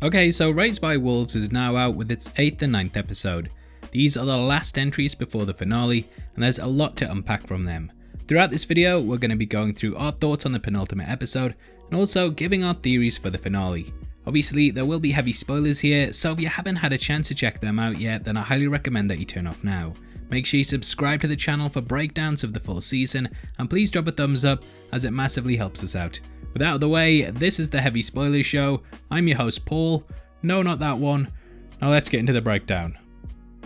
Okay, so Raised by Wolves is now out with its 8th and 9th episode. These are the last entries before the finale, and there's a lot to unpack from them. Throughout this video, we're going to be going through our thoughts on the penultimate episode, and also giving our theories for the finale. Obviously, there will be heavy spoilers here, so if you haven't had a chance to check them out yet, then I highly recommend that you turn off now. Make sure you subscribe to the channel for breakdowns of the full season, and please drop a thumbs up as it massively helps us out. With that out of the way, this is the Heavy Spoilers Show. I'm your host Paul. No, not that one. Now let's get into the breakdown.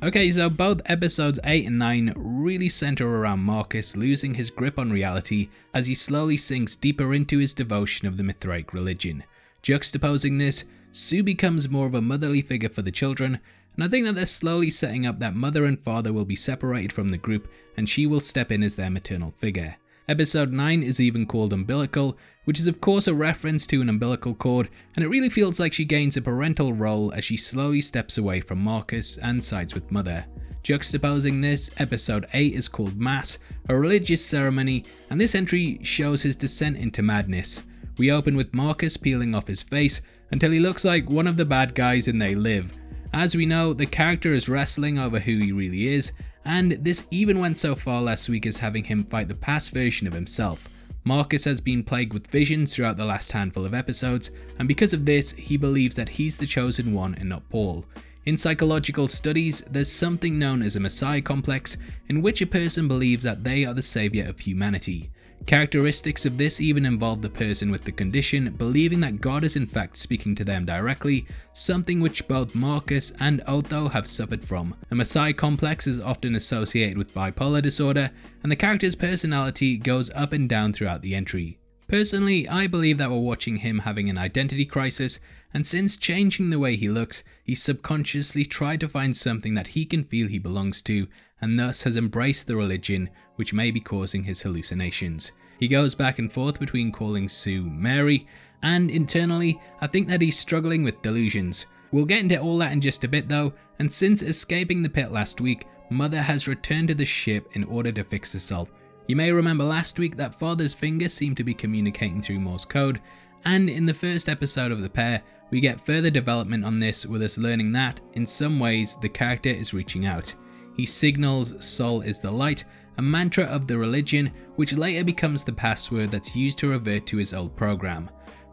Okay, so both episodes 8 and 9 really center around Marcus losing his grip on reality as he slowly sinks deeper into his devotion of the Mithraic religion. Juxtaposing this, Sue becomes more of a motherly figure for the children, and I think that they're slowly setting up that mother and father will be separated from the group and she will step in as their maternal figure. Episode 9 is even called Umbilical, which is of course a reference to an umbilical cord, and it really feels like she gains a parental role as she slowly steps away from Marcus and sides with Mother. Juxtaposing this, episode 8 is called Mass, a religious ceremony, and this entry shows his descent into madness. We open with Marcus peeling off his face until he looks like one of the bad guys in They Live. As we know, the character is wrestling over who he really is, and this even went so far last week as having him fight the past version of himself. Marcus has been plagued with visions throughout the last handful of episodes, and because of this, he believes that he's the chosen one and not Paul. In psychological studies, there's something known as a Messiah complex, in which a person believes that they are the savior of humanity. Characteristics of this even involve the person with the condition believing that God is in fact speaking to them directly, something which both Marcus and Otho have suffered from. A Messiah complex is often associated with bipolar disorder, and the character's personality goes up and down throughout the entry. Personally, I believe that we're watching him having an identity crisis, and since changing the way he looks, he's subconsciously tried to find something that he can feel he belongs to, and thus has embraced the religion, which may be causing his hallucinations. He goes back and forth between calling Sue Mary, and internally, I think that he's struggling with delusions. We'll get into all that in just a bit though, and since escaping the pit last week, Mother has returned to the ship in order to fix herself. You may remember last week that Father's finger seemed to be communicating through Morse code, and in the first episode of the pair, we get further development on this with us learning that, in some ways, the character is reaching out. He signals Sol is the light, a mantra of the religion, which later becomes the password that's used to revert to his old program.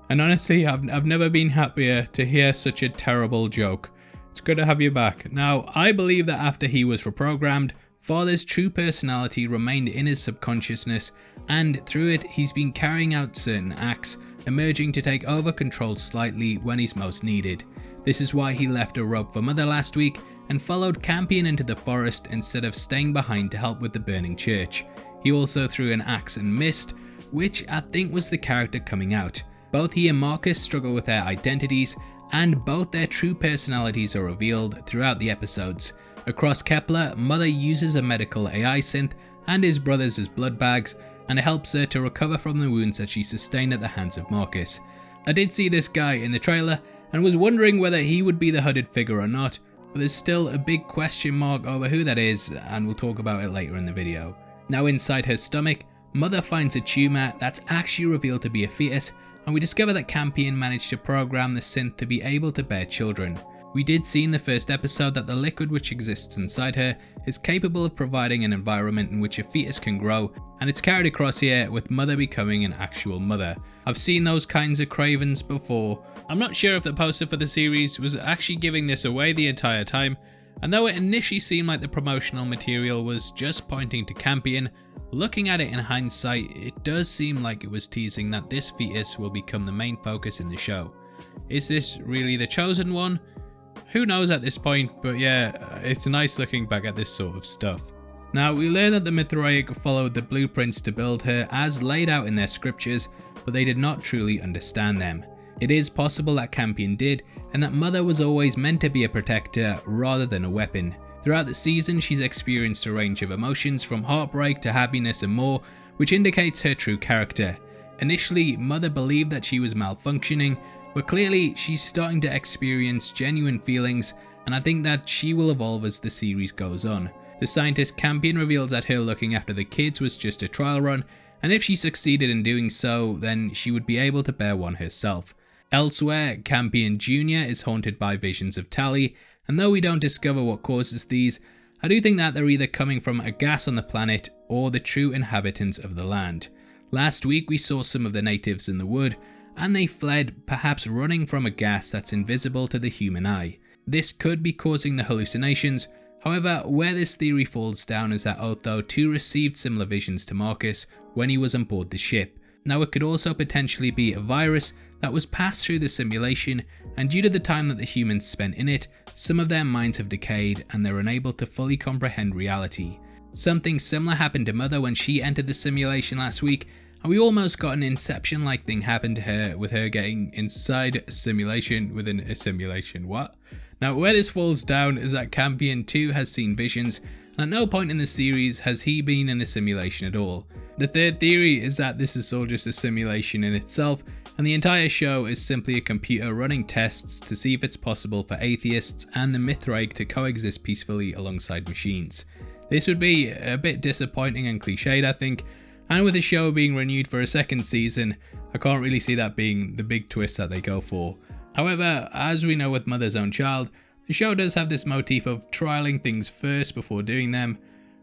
And honestly, I've never been happier to hear such a terrible joke. It's good to have you back. Now, I believe that after he was reprogrammed, Father's true personality remained in his subconsciousness, and through it he's been carrying out certain acts, emerging to take over control slightly when he's most needed. This is why he left a rope for Mother last week and followed Campion into the forest instead of staying behind to help with the burning church. He also threw an axe and missed, which I think was the character coming out. Both he and Marcus struggle with their identities, and both their true personalities are revealed throughout the episodes. Across Kepler, Mother uses a medical AI synth and his brothers as blood bags, and it helps her to recover from the wounds that she sustained at the hands of Marcus. I did see this guy in the trailer and was wondering whether he would be the hooded figure or not, but there's still a big question mark over who that is, and we'll talk about it later in the video. Now inside her stomach, Mother finds a tumour that's actually revealed to be a fetus, and we discover that Campion managed to program the synth to be able to bear children. We did see in the first episode that the liquid which exists inside her is capable of providing an environment in which a fetus can grow, and it's carried across here with Mother becoming an actual mother. I've seen those kinds of cravens before. I'm not sure if the poster for the series was actually giving this away the entire time, and though it initially seemed like the promotional material was just pointing to Campion, looking at it in hindsight, it does seem like it was teasing that this fetus will become the main focus in the show. Is this really the chosen one? Who knows at this point, but yeah, it's nice looking back at this sort of stuff. Now, we learn that the Mithraic followed the blueprints to build her as laid out in their scriptures, but they did not truly understand them. It is possible that Campion did, and that Mother was always meant to be a protector rather than a weapon. Throughout the season, she's experienced a range of emotions from heartbreak to happiness and more, which indicates her true character. Initially, Mother believed that she was malfunctioning, but clearly she's starting to experience genuine feelings, and I think that she will evolve as the series goes on. The scientist Campion reveals that her looking after the kids was just a trial run, and if she succeeded in doing so, then she would be able to bear one herself. Elsewhere, Campion Jr. is haunted by visions of Tally, and though we don't discover what causes these, I do think that they're either coming from a gas on the planet or the true inhabitants of the land. Last week we saw some of the natives in the wood, and they fled, perhaps running from a gas that's invisible to the human eye. This could be causing the hallucinations. However, where this theory falls down is that Otho too received similar visions to Marcus when he was on board the ship. Now it could also potentially be a virus that was passed through the simulation, and due to the time that the humans spent in it, some of their minds have decayed and they're unable to fully comprehend reality. Something similar happened to Mother when she entered the simulation last week, and we almost got an Inception-like thing happen to her with her getting inside a simulation within a simulation. What? Now where this falls down is that Campion 2 has seen visions, and at no point in the series has he been in a simulation at all. The third theory is that this is all just a simulation in itself, and the entire show is simply a computer running tests to see if it's possible for atheists and the Mithraic to coexist peacefully alongside machines. This would be a bit disappointing and cliched, I think, and with the show being renewed for a second season, I can't really see that being the big twist that they go for. However, as we know with Mother's Own Child, the show does have this motif of trialing things first before doing them,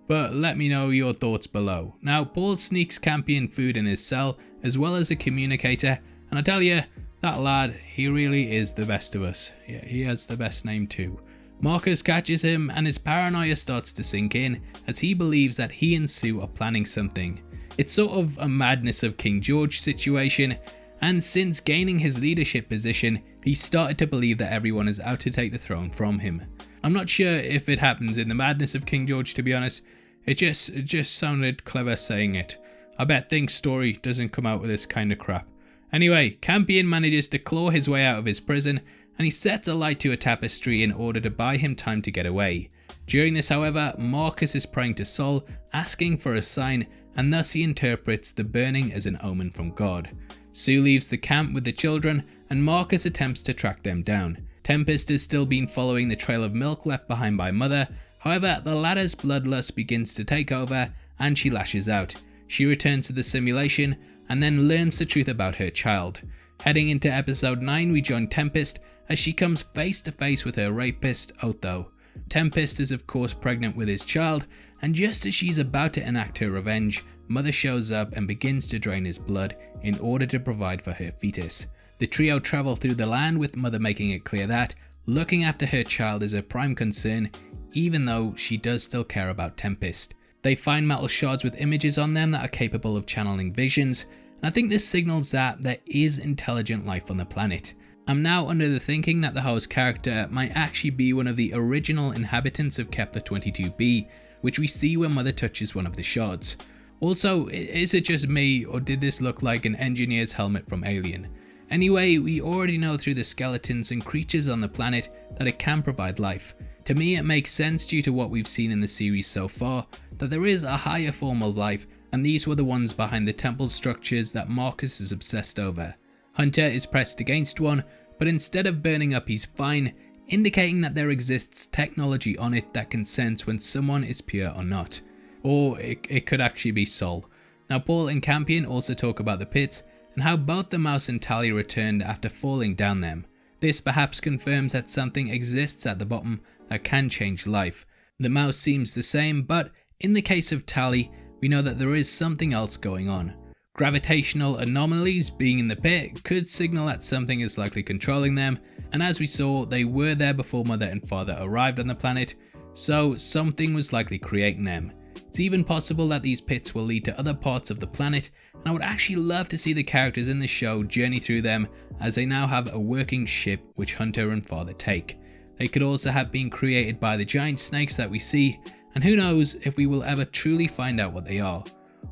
but let me know your thoughts below. Now, Paul sneaks Campion food in his cell as well as a communicator, and I tell you, that lad, he really is the best of us. Yeah, he has the best name too. Marcus catches him and his paranoia starts to sink in as he believes that he and Sue are planning something. It's sort of a madness of King George situation, and since gaining his leadership position, he started to believe that everyone is out to take the throne from him. I'm not sure if it happens in the madness of King George, to be honest. It just sounded clever saying it. I bet Think's story doesn't come out with this kind of crap. Anyway, Campion manages to claw his way out of his prison, and he sets a light to a tapestry in order to buy him time to get away. During this, however, Marcus is praying to Sol, asking for a sign, and thus he interprets the burning as an omen from God. Sue leaves the camp with the children, and Marcus attempts to track them down. Tempest has still been following the trail of milk left behind by Mother. However, the latter's bloodlust begins to take over, and she lashes out. She returns to the simulation, and then learns the truth about her child. Heading into episode 9, we join Tempest as she comes face to face with her rapist, Otho. Tempest is of course pregnant with his child, and just as she's about to enact her revenge, Mother shows up and begins to drain his blood in order to provide for her fetus. The trio travel through the land with Mother making it clear that looking after her child is her prime concern, even though she does still care about Tempest. They find metal shards with images on them that are capable of channeling visions, and I think this signals that there is intelligent life on the planet. I'm now under the thinking that the host character might actually be one of the original inhabitants of Kepler 22b, which we see when Mother touches one of the shards. Also, is it just me, or did this look like an engineer's helmet from Alien? Anyway, we already know through the skeletons and creatures on the planet that it can provide life. To me, it makes sense due to what we've seen in the series so far, that there is a higher form of life, and these were the ones behind the temple structures that Marcus is obsessed over. Hunter is pressed against one, but instead of burning up he's fine, indicating that there exists technology on it that can sense when someone is pure or not. Or it could actually be Sol. Now Paul and Campion also talk about the pits, and how both the mouse and Tally returned after falling down them. This perhaps confirms that something exists at the bottom that can change life. The mouse seems the same, but in the case of Tally, we know that there is something else going on. Gravitational anomalies being in the pit could signal that something is likely controlling them, and as we saw, they were there before Mother and Father arrived on the planet, so something was likely creating them. It's even possible that these pits will lead to other parts of the planet, and I would actually love to see the characters in the show journey through them, as they now have a working ship which Hunter and Father take. They could also have been created by the giant snakes that we see, and who knows if we will ever truly find out what they are.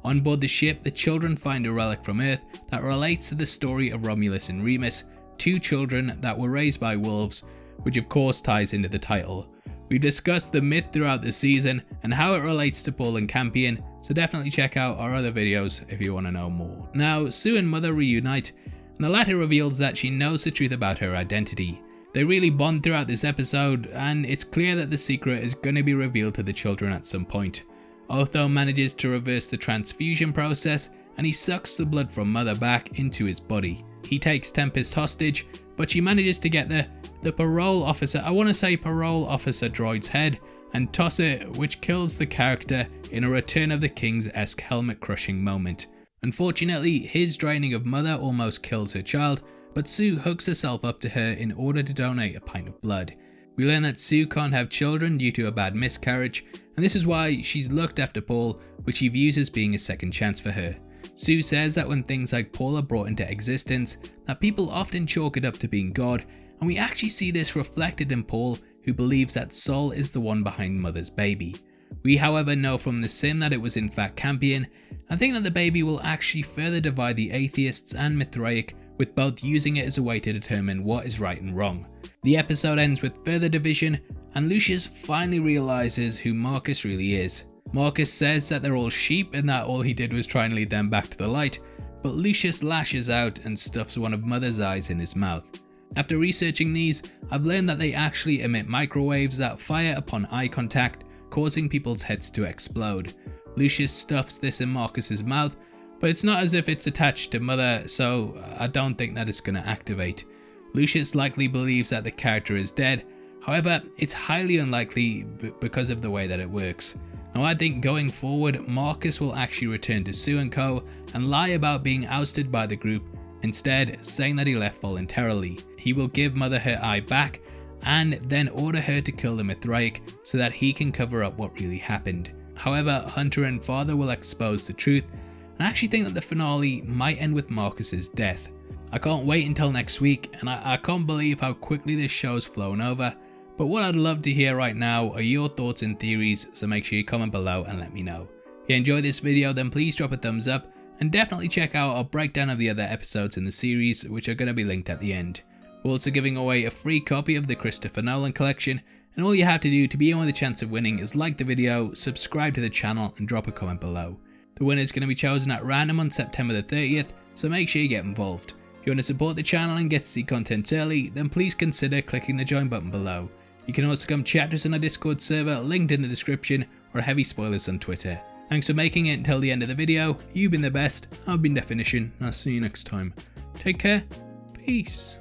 On board the ship, the children find a relic from Earth that relates to the story of Romulus and Remus, two children that were raised by wolves, which of course ties into the title. We discussed the myth throughout the season and how it relates to Paul and Campion, so definitely check out our other videos if you want to know more. Now, Sue and Mother reunite, and the latter reveals that she knows the truth about her identity. They really bond throughout this episode, and it's clear that the secret is going to be revealed to the children at some point. Otho manages to reverse the transfusion process, and he sucks the blood from Mother back into his body. He takes Tempest hostage, but she manages to get the parole officer droid's head and toss it, which kills the character in a Return of the King's-esque helmet crushing moment. Unfortunately, his draining of Mother almost kills her child, but Sue hooks herself up to her in order to donate a pint of blood. We learn that Sue can't have children due to a bad miscarriage, and this is why she's looked after Paul, which he views as being a second chance for her. Sue says that when things like Paul are brought into existence, that people often chalk it up to being God, and we actually see this reflected in Paul, who believes that Sol is the one behind Mother's baby. We however know from the sim that it was in fact Campion, and think that the baby will actually further divide the atheists and Mithraic, with both using it as a way to determine what is right and wrong. The episode ends with further division, and Lucius finally realizes who Marcus really is. Marcus says that they're all sheep and that all he did was try and lead them back to the light, but Lucius lashes out and stuffs one of Mother's eyes in his mouth. After researching these, I've learned that they actually emit microwaves that fire upon eye contact, causing people's heads to explode. Lucius stuffs this in Marcus's mouth, but it's not as if it's attached to Mother, so I don't think that it's going to activate. Lucius likely believes that the character is dead, however it's highly unlikely because of the way that it works. Now I think going forward, Marcus will actually return to Sue and Co and lie about being ousted by the group, instead saying that he left voluntarily. He will give Mother her eye back and then order her to kill the Mithraic so that he can cover up what really happened. However, Hunter and Father will expose the truth, and I actually think that the finale might end with Marcus's death. I can't wait until next week, and I can't believe how quickly this show's flown over, but what I'd love to hear right now are your thoughts and theories, so make sure you comment below and let me know. If you enjoyed this video, then please drop a thumbs up, and definitely check out our breakdown of the other episodes in the series, which are going to be linked at the end. We're also giving away a free copy of the Christopher Nolan collection, and all you have to do to be in with a chance of winning is like the video, subscribe to the channel, and drop a comment below. The winner is going to be chosen at random on September the 30th, so make sure you get involved. If you want to support the channel and get to see content early, then please consider clicking the join button below. You can also come chat to us on our Discord server, linked in the description, or heavy spoilers on Twitter. Thanks for making it until the end of the video. You've been the best, I've been Definition, and I'll see you next time. Take care, peace.